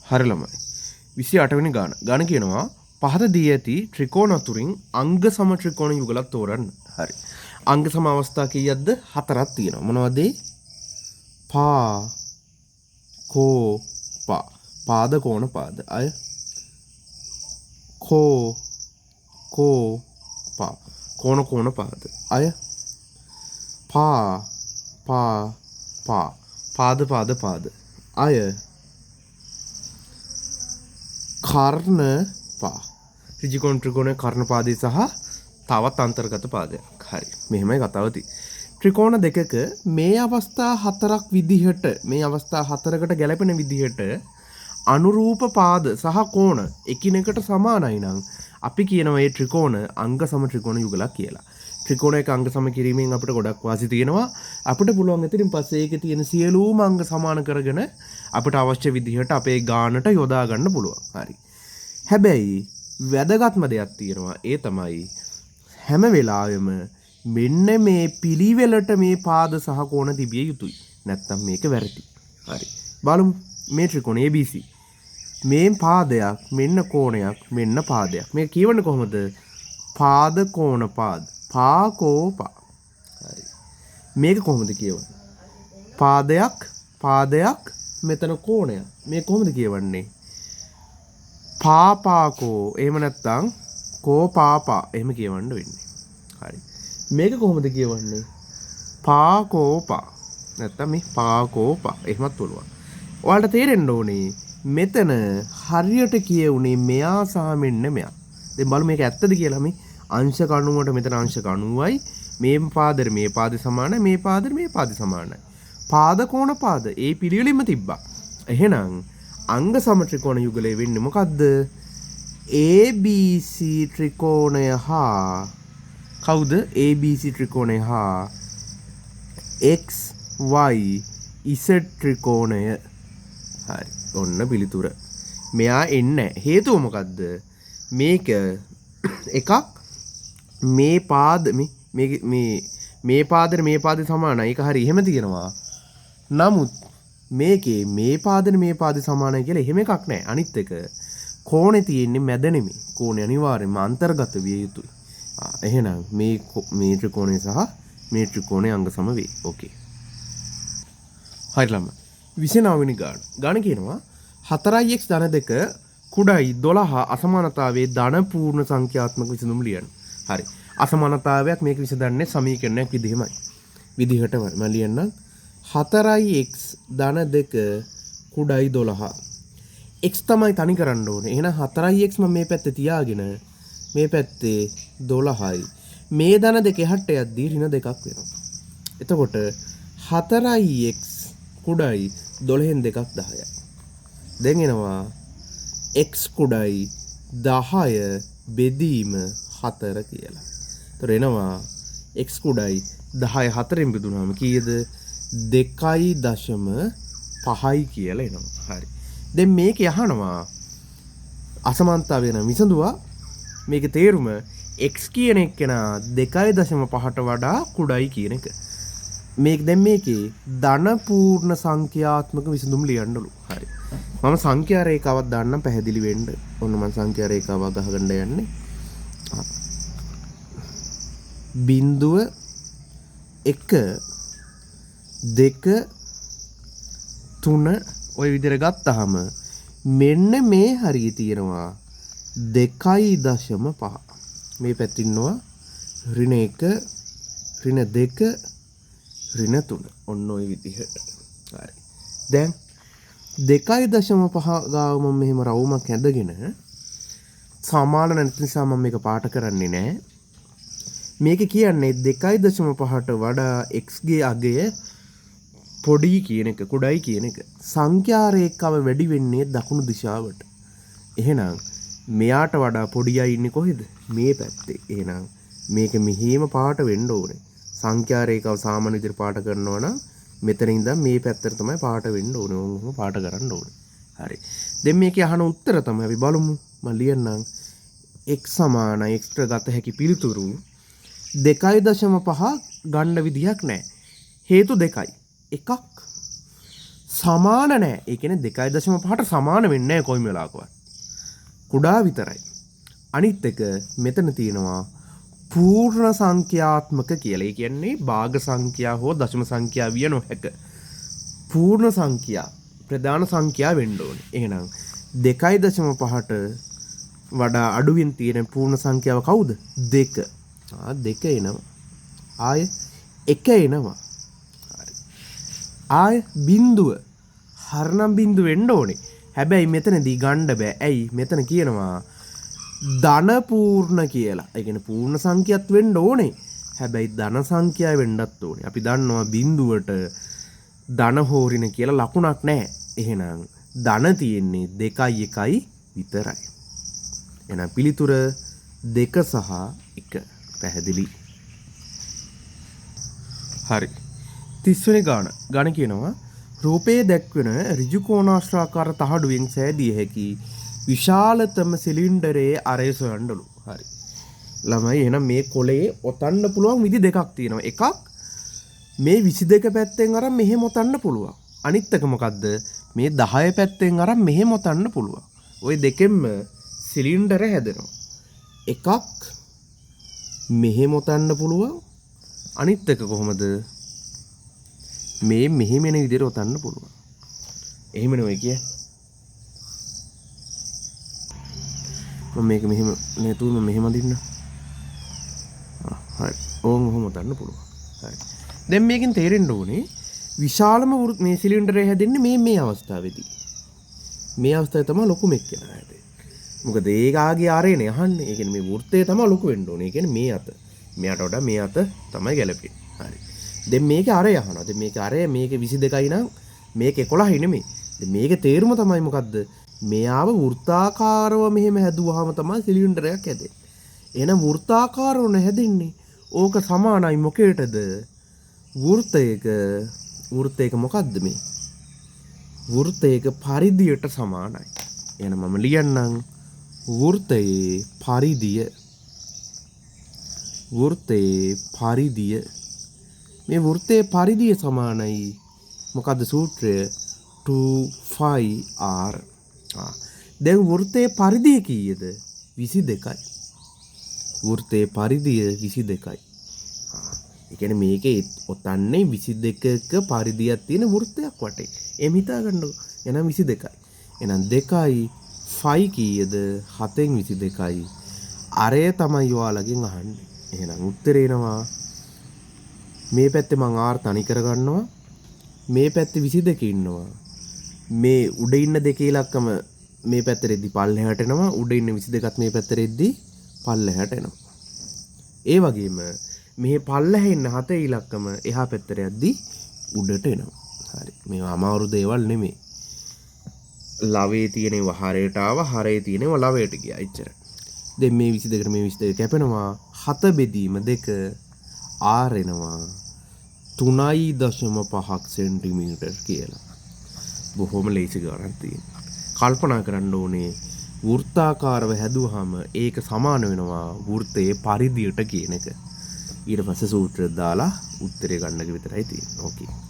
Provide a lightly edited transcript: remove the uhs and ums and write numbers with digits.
හරි ළමයි. 28 වෙනි ගාන. ගාන කියනවා පහත දී ඇති ත්‍රිකෝණ අතුරින් අංග සම ත්‍රිකෝණ යුගලක් තෝරන්න. හරි. අංග සම අවස්ථා කීයක්ද? 4ක් තියෙනවා. මොනවද ඒ? පා කෝ පා. පාද කෝණ පාද. අය කෝ කෝ පා. කෝණ කෝණ පාද. අය පා පා පා. පාද පාද පාද. අය කර්ණ පා. ත්‍රිකෝණ ත්‍රිකෝණයේ කර්ණ පාදේ සහ තවත් අන්තර්ගත පාදයක්. හරි. මෙහෙමයි කතාව තියෙන්නේ. ත්‍රිකෝණ දෙකක මේ අවස්ථා හතරක් විදිහට මේ අවස්ථා හතරකට ගැලපෙන විදිහට අනුරූප පාද සහ කෝණ එකිනෙකට සමානයි නම් අපි කියනවා මේ ත්‍රිකෝණ අංග සම ත්‍රිකෝණ යුගලක් කියලා. ත්‍රිකෝණයක අංග සම කිරීමෙන් අපිට ගොඩක් වාසි තියෙනවා. අපිට පුළුවන් ඉතින් පස්සේ ඒකේ තියෙන සියලුම අංග සමාන කරගෙන අපිට අවශ්‍ය විදිහට අපේ ගානට යොදා ගන්න පුළුවන්. හරි. හැබැයි වැදගත්ම දෙයක් තියෙනවා. ඒ තමයි හැම වෙලාවෙම මෙන්න මේ පිළිවෙලට මේ පාද සහ කෝණ තිබිය යුතුයි. නැත්තම් මේක වැරදි. හරි. බලමු මේ ත්‍රිකෝණ ABC. මේ පාදයක්, මෙන්න කෝණයක්, මෙන්න පාදයක්. මේක කියවන්නේ කොහොමද? පාද කෝණ පාද. පා කෝ පා. හරි. මේක කොහොමද කියවන්නේ? පාදයක් මෙතන කෝණයක්. මේ කොහොමද කියවන්නේ? පාපාකෝ. එහෙම නැත්නම් කෝ පාපා. එහෙම කියවන්න වෙන්නේ. හරි. මේක කොහොමද කියවන්නේ? පාකෝපා. නැත්නම් මේ පාකෝපා. එහෙමත් පුළුවන්. ඔයාලට තේරෙන්න ඕනේ මෙතන හරියට කියුනේ මෙයා සහ මෙන්න මෙයා. දැන් බලමු මේක ඇත්තද කියලා. මේ අංශ කණුවට මෙතන අංශ 90යි. මේ පාදෙට මේ පාදෙ සමානයි. මේ පාදෙට මේ පාදෙ සමානයි. පාද කෝණ පාද ඒ පිළිවෙලින්ම තිබ්බා. එහෙනම් අංග සම ත්‍රිකෝණ යුගලයේ වෙන්නේ මොකද්ද? ABC ත්‍රිකෝණය හා කවුද? ABC ත්‍රිකෝණය හා XY Z ත්‍රිකෝණය. හරි. ඔන්න පිළිතුර. මෙයා එන්නේ. හේතුව මොකද්ද? මේක එකක් මේ පාද මේ පාදෙට මේ පාදේ සමානයි. ඒක හරි එහෙම තියෙනවා. නමුත් මේකේ මේ පාදෙට මේ පාදේ සමානයි කියලා එහෙම එකක් නැහැ. අනිත් එක කෝණේ තියෙන්නේ මැද නෙමෙයි. කෝණේ අනිවාර්යයෙන්ම අන්තර්ගත විය යුතුයි. එහෙනම් මේ ත්‍රිකෝණය සහ මේ ත්‍රිකෝණය අංග සම වේ. ඕකේ. හරි ළමයි. 29 වෙනි ගාන. ගාන කියනවා 4x ධන 2 කුඩයි 12 අසමානතාවයේ ධන පූර්ණ සංඛ්‍යාත්මක විසඳුම් ලියන්න. හරි. අසමානතාවයක් මේක විසඳන්නේ සමීකරණයක් විදිහට මම ලියන්නම්. 4x ධන 2 කුඩයි 12. x තමයි තනි කරන්න ඕනේ. එහෙනම් 4x මම මේ පැත්තේ තියාගෙන මේ පැත්තේ 12යි. මේ ධන දෙක එහාට යද්දී ඍණ දෙකක් වෙනවා. එතකොට 4x කුඩයි 12න් දෙකක් 10යි. දැන් එනවා x කුඩයි 10 බෙදීම 4 කියලා. ඒතර එනවා x කුඩයි 10 4ෙන් බෙදුනහම කීයද? 2.5යි කියලා එනවා. හරි. දැන් මේක යහනවා අසමානතාවය වෙන විසඳුවා. මේකේ තේරුම x කියන එක නා 2.5ට වඩා කුඩයි කියන එක. මේකේ ධන පූර්ණ සංඛ්‍යාත්මක විසඳුම් ලියන්නලු. හරි. මම සංඛ්‍යා රේඛාවක් දාන්නම් පැහැදිලි වෙන්න. ඔන්න මම සංඛ්‍යා රේඛාවක් ගහගන්න යන්නේ. බිංදුව 1 2 3 ඔය විදිහට ගත්තාම මෙන්න මේ හරිය තියෙනවා 2.5. මේ පැත්තේ ඉන්නවා ඍණ 1 ඍණ 2 ඍණ 3. ඔන්න ඔය විදිහට. හරි. දැන් 2.5 ගාව මම මෙහෙම රවුමක් ඇඳගෙන සමාන නැති නිසා මම මේක පාට කරන්නේ නැහැ. මේක කියන්නේ 2.5ට වඩා x ගේ අගය පොඩි කියන එක කුඩයි කියන එක. සංඛ්‍යා රේඛාව වැඩි වෙන්නේ දකුණු දිශාවට. එහෙනම් මෙයාට වඩා පොඩියයි ඉන්නේ කොහෙද? මේ පැත්තේ. එහෙනම් මේක මෙහිම පාට වෙන්න ඕනේ. සංඛ්‍යා රේඛාව සාමාන්‍ය විදිහට පාට කරනවා නම් මෙතන ඉඳන් මේ පැත්තට තමයි පාට වෙන්න ඕනේ. ඕනම පාට කරන්න ඕනේ. හරි. දැන් මේකේ අහන උත්තර තමයි අපි බලමු. මම ලියන්නම් x සමානයි x ගත හැකි පිළිතුරු 2.5 ගන්න විදියක් නැහැ. හේතු දෙකයි. එකක් සමාන නෑ. ඒ කියන්නේ 2.5ට සමාන වෙන්නේ නැහැ කොයිම වෙලාවකවත්. කුඩා විතරයි. අනිත් එක මෙතන තියෙනවා පූර්ණ සංඛ්‍යාත්මක කියලා. ඒ කියන්නේ භාග සංඛ්‍යා හෝ දශම සංඛ්‍යා විය නොහැක. පූර්ණ සංඛ්‍යා ප්‍රධාන සංඛ්‍යා වෙන්න ඕනේ. එහෙනම් 2.5ට වඩා අඩුවෙන් තියෙන පූර්ණ සංඛ්‍යාව කවුද? 2. 2 එනවා. ආය 1 එනවා. හරි. ආය බිඳුව. හරනම් බිඳුව වෙන්න ඕනේ. හැබැයි මෙතනදී ගන්න බෑ. ඇයි? මෙතන කියනවා ධන පූර්ණ කියලා. ඒ කියන්නේ පූර්ණ සංඛ්‍යාවක් වෙන්න ඕනේ. හැබැයි ධන සංඛ්‍යාව වෙන්නත් ඕනේ. අපි දන්නවා බිඳුවට ධන හෝරින කියලා ලකුණක් නැහැ. එහෙනම් ධන තියෙන්නේ 2යි 1යි විතරයි. එහෙනම් පිළිතුර 2 සහ 1. පැහැදිලි. හරි. 30 වෙනි ගාන කියනවා රූපයේ දැක්වෙන ඍජු කෝණාශ්‍රාකාර තහඩුවෙන් සෑදිය හැකි විශාලතම සිලින්ඩරයේ අරය සොයන්නලු. හරි. ළමයි එහෙනම් මේ කොලේ ඔතන්න පුළුවන් විදි දෙකක් තියෙනවා. එකක් මේ 22 පැත්තෙන් අරන් මෙහෙම ඔතන්න පුළුවන්. අනිත් එක මොකද්ද? මේ 10 පැත්තෙන් අරන් මෙහෙම ඔතන්න පුළුවන්. ওই දෙකෙන්ම සිලින්ඩර හැදෙනවා. එකක් මෙහෙම ඔතන්න පුළුවන්. අනිත් එක කොහොමද? මේ මෙහෙම එන විදිහට ඔතන්න පුළුවන්. එහෙම නෙවෙයි කිය. මම මේක මෙහෙම නේතුව මම මෙහෙම අදින්න. හරි. ඕන් ඔහොම ඔතන්න පුළුවන්. හරි. දැන් මේකෙන් තේරෙන්න ඕනේ විශාලම මේ සිලින්ඩරය හැදෙන්නේ මේ අවස්ථාවේදී. මේ අවස්ථාවේ තමයි ලොකුම එක්කෙනා හැදෙන්නේ. මොකද ඒකාගේ ආරේනේ අහන්නේ. ඒ කියන්නේ මේ වෘත්තය තමයි ලොකු වෙන්න ඕනේ. ඒ කියන්නේ මේ අත. මෙයාට වඩා මේ අත තමයි ගැලපෙන්නේ. හරි. දැන් මේකේ අරය අහනවා. දැන් මේකේ අරය මේකේ 22යි නම් මේක 11යි නෙමෙයි. දැන් මේකේ තේරුම තමයි මොකද්ද? මෙයාව වෘත්තාකාරව මෙහෙම හැදුවාම තමයි සිලින්ඩරයක් හැදෙන්නේ. එහෙනම් වෘත්තාකාරව නැහැදෙන්නේ. ඕක සමානයි මොකේටද? වෘත්තයක මොකද්ද මේ? වෘත්තයක පරිධියට සමානයි. එහෙනම් මම ලියන්නම් වෘත්තයේ පරිධිය මේ වෘත්තයේ පරිධිය සමානයි මොකද්ද සූත්‍රය 2πr. දැන් වෘත්තයේ පරිධිය කීයද? 22යි. වෘත්තයේ පරිධිය 22යි. ඒ කියන්නේ මේකේ ඔතන්නේ 22ක පරිධියක් තියෙන වෘත්තයක් වටේ. එම් හිතා ගන්නකො. එහෙනම් 22යි. එහෙනම් 2යි 5 කීයද? 7න් 22යි. අරය තමයි ඔයාලගෙන් අහන්නේ. එහෙනම් උත්තරේ එනවා මේ පැත්තේ මම r තනි කර ගන්නවා. මේ පැත්තේ 22 ඉන්නවා. මේ උඩ ඉන්න දෙකේ ඉලක්කම මේ පැත්තට එද්දි පල්ලෙහාට එනවා. උඩ ඉන්න 22ත් මේ පැත්තට එද්දි පල්ලෙහාට එනවා. ඒ වගේම මේ පල්ලෙහා ඉන්න 7 ඉලක්කම එහා පැත්තට යද්දි උඩට එනවා. හරි. මේවා අමාරු දේවල් නෙමෙයි. ලවයේ තියෙනව හරයට ආවා, හරයේ තියෙනව ලවයට ගියා. එච්චරයි. දැන් මේ 22ට මේ 22 කැපෙනවා. 7 බෙදීම 2 r එනවා 3.5 සෙන්ටිමීටර් කියලා. බොහොම ලේසි ගණනක් තියෙනවා. කල්පනා කරන්න ඕනේ වෘත්තාකාරව හැදුවාම ඒක සමාන වෙනවා වෘත්තයේ පරිධියට කියන එක. ඊට පස්සේ සූත්‍රය දාලා උත්තරේ ගන්න එක විතරයි තියෙන්නේ. ඕකේ.